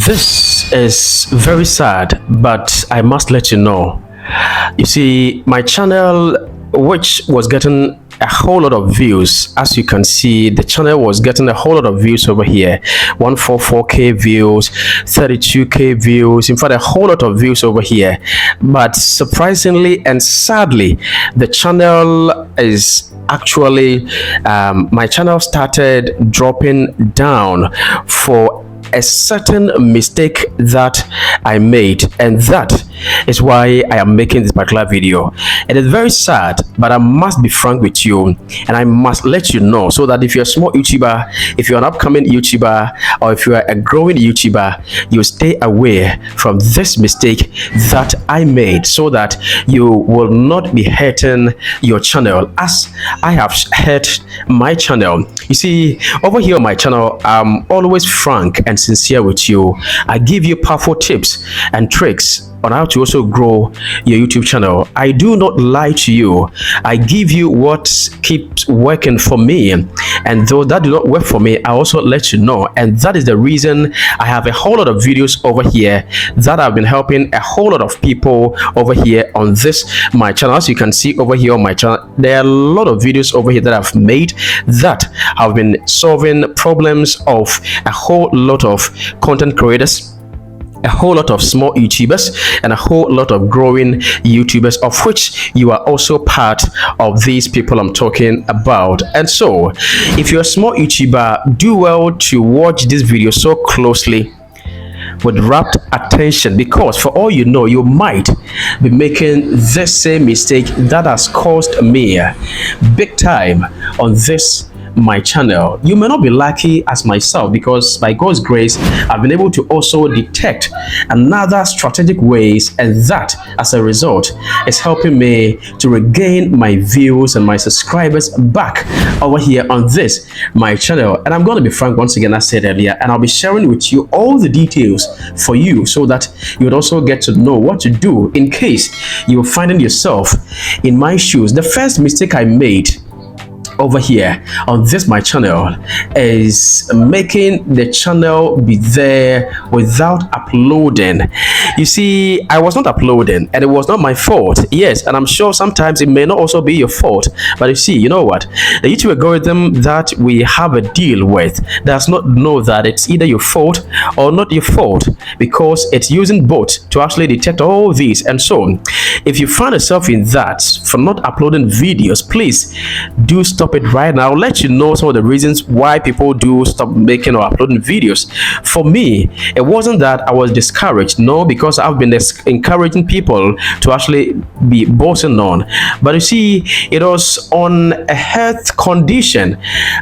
This is very sad, but I must let you know. You see, my channel, which was getting a whole lot of views, as you can see, the channel was getting a whole lot of views over here. 144k views, 32k views, in fact a whole lot of views over here. But surprisingly and sadly, the channel is actually my channel started dropping down for a certain mistake that I made, and that is why I am making this particular video. It is very sad, but I must be frank with you, and I must let you know, so that if you're a small YouTuber, if you're an upcoming YouTuber, or if you are a growing YouTuber, you stay away from this mistake that I made, so that you will not be hurting your channel as I have hurt my channel. You see, over here on my channel, I'm always frank and sincere with you. I give you powerful tips and tricks on how to also grow your YouTube channel. I do not lie to you. I give you what keeps working for me, and those that do not work for me, I also let you know. And that is the reason I have a whole lot of videos over here that have been helping a whole lot of people over here on this my channel. As you can see over here on my channel, there are a lot of videos over here that I've made that have been solving problems of a whole lot of content creators, a whole lot of small YouTubers, and a whole lot of growing YouTubers, of which you are also part of these people I'm talking about. And so if you're a small YouTuber, do well to watch this video so closely with rapt attention, because for all you know, you might be making the same mistake that has caused me big time on this my channel. You may not be lucky as myself, because by God's grace I've been able to also detect another strategic ways, and that as a result is helping me to regain my views and my subscribers back over here on this my channel. And I'm going to be frank once again, as I said earlier, and I'll be sharing with you all the details for you, so that you would also get to know what to do in case you're finding yourself in my shoes. The first mistake I made over here on this my channel is making the channel be there without uploading. You see, I was not uploading, and it was not my fault. Yes, and I'm sure sometimes it may not also be your fault, but you see, you know what, the YouTube algorithm that we have a deal with does not know that it's either your fault or not your fault, because it's using both to actually detect all these. And so if you find yourself in that for not uploading videos, please do stop it right now. I'll let you know some of the reasons why people do stop making or uploading videos. For me, it wasn't that I was discouraged, no, because I've been encouraging people to actually be bossing on, but you see, it was on a health condition.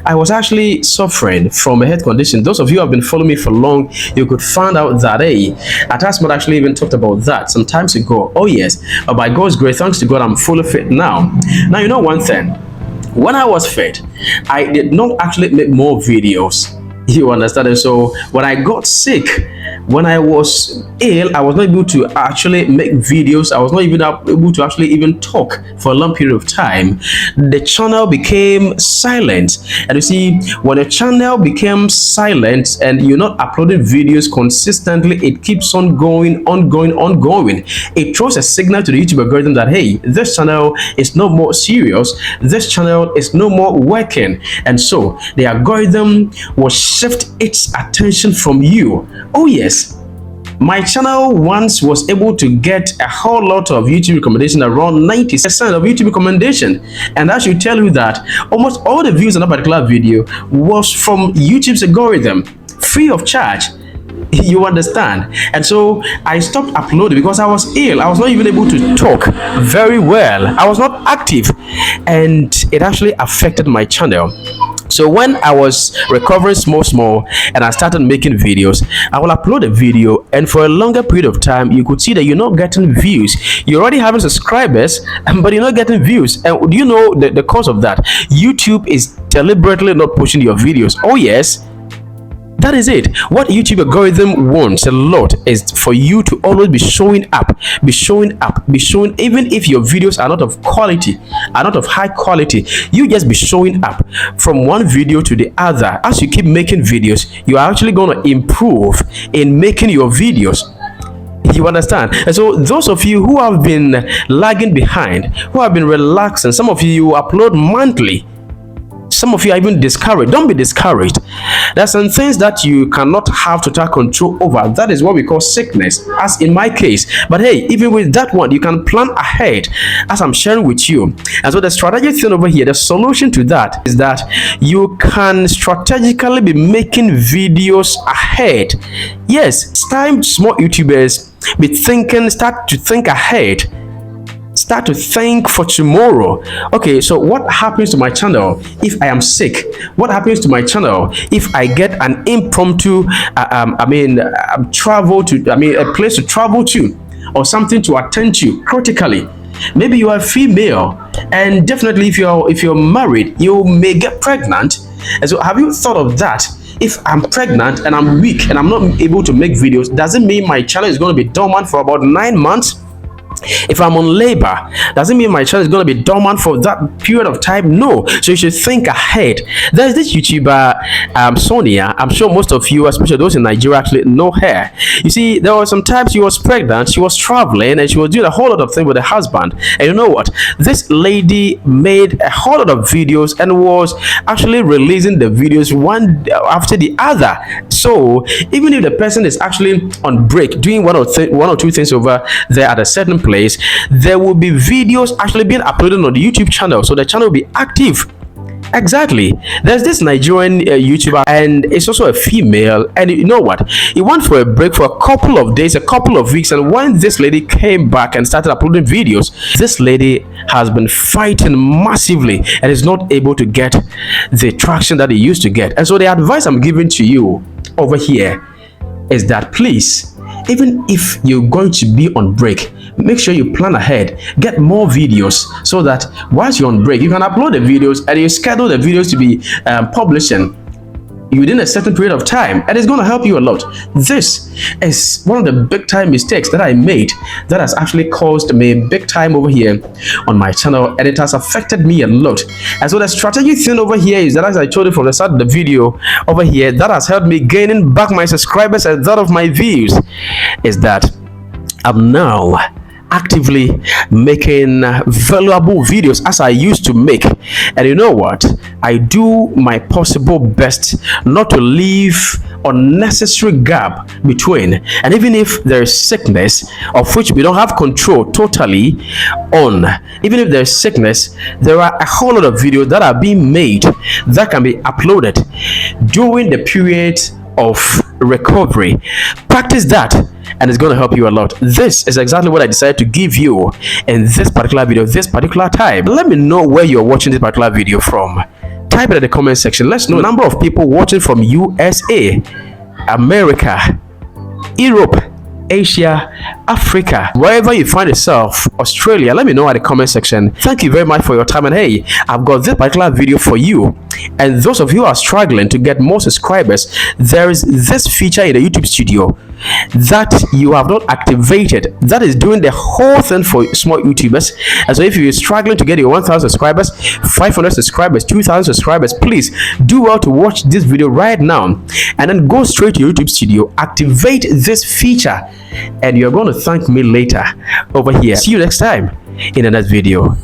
I was actually suffering from a health condition. Those of you who have been following me for long, you could find out that Atasmat actually even talked about that some times ago. Oh yes, but by God's grace, thanks to God, I'm fully fit now. Now, you know one thing, when I was fit, I did not actually make more videos. You understand? And so when I got sick, when I was ill, I was not able to actually make videos. I was not even able to actually even talk for a long period of time. The channel became silent. And you see, when a channel becomes silent and you're not uploading videos consistently, it keeps on going. It throws a signal to the YouTube algorithm that, hey, this channel is no more serious. This channel is no more working. And so the algorithm will shift its attention from you. Oh yes, my channel once was able to get a whole lot of YouTube recommendation, around 90% of YouTube recommendation, and that should tell you that almost all the views on a particular video was from YouTube's algorithm, free of charge. You understand? And so I stopped uploading because I was ill. I was not even able to talk very well. I was not active, and it actually affected my channel. So when I was recovering small and I started making videos, I will upload a video, and for a longer period of time you could see that you're not getting views. You're already having subscribers, but you're not getting views. And do you know the cause of that? YouTube is deliberately not pushing your videos. Oh yes, That is it. What YouTube algorithm wants a lot is for you to always be showing up, even if your videos are not of quality, are not of high quality. You just be showing up from one video to the other. As you keep making videos, you are actually going to improve in making your videos. You understand? And so those of you who have been lagging behind, who have been relaxing, some of you upload monthly, some of you are even discouraged. Don't be discouraged. There are some things that you cannot have total control over. That is what we call sickness, as in my case. But hey, even with that one, you can plan ahead, as I'm sharing with you. And so the strategic thing over here, the solution to that is that you can strategically be making videos ahead. Yes, it's time small YouTubers start to think ahead. Start to think for tomorrow. Okay, so what happens to my channel if I am sick? What happens to my channel if I get an impromptu travel to a place to travel to, or something to attend to critically? Maybe you are female, and definitely if you're married, you may get pregnant. And so have you thought of that? If I'm pregnant and I'm weak and I'm not able to make videos, does it mean my channel is going to be dormant for about 9 months? If I'm on labor, doesn't mean my channel is going to be dormant for that period of time. No. So you should think ahead. There's this YouTuber, Sonia. I'm sure most of you, especially those in Nigeria, actually know her. You see, there were some times she was pregnant, she was traveling, and she was doing a whole lot of things with her husband. And you know what? This lady made a whole lot of videos and was actually releasing the videos one after the other. So even if the person is actually on break, doing one or two things over there at a certain place, there will be videos actually being uploaded on the YouTube channel, so the channel will be active. Exactly. There's this Nigerian YouTuber, and it's also a female, and you know what, he went for a break for a couple of days, a couple of weeks, and when this lady came back and started uploading videos, this lady has been fighting massively and is not able to get the traction that he used to get. And so the advice I'm giving to you over here is that please, even if you're going to be on break, make sure you plan ahead, get more videos, so that whilst you're on break, you can upload the videos and you schedule the videos to be publishing within a certain period of time, and it's going to help you a lot. This is one of the big time mistakes that I made that has actually caused me big time over here on my channel, and it has affected me a lot. And so the strategic thing over here is that, as I told you from the start of the video over here, that has helped me gaining back my subscribers and that of my views, is that I'm now actively making valuable videos as I used to make. And you know what, I do my possible best not to leave unnecessary gap between, and even if there is sickness of which we don't have control totally on, even if there's sickness, there are a whole lot of videos that are being made that can be uploaded during the period of recovery. Practice that, and it's going to help you a lot. This is exactly what I decided to give you in this particular video, this particular time. Let me know where you're watching this particular video from. Type it in the comment section. Let's know the number of people watching from USA, America, Europe, Asia, Africa, wherever you find yourself, Australia. Let me know at the comment section. Thank you very much for your time, and hey, I've got this particular video for you. And those of you who are struggling to get more subscribers, there is this feature in the YouTube studio that you have not activated that is doing the whole thing for small YouTubers. And so if you're struggling to get your 1,000 subscribers, 500 subscribers, 2,000 subscribers, please do well to watch this video right now and then go straight to YouTube studio, activate this feature, and you're going to thank me later over here. See you next time in the next video.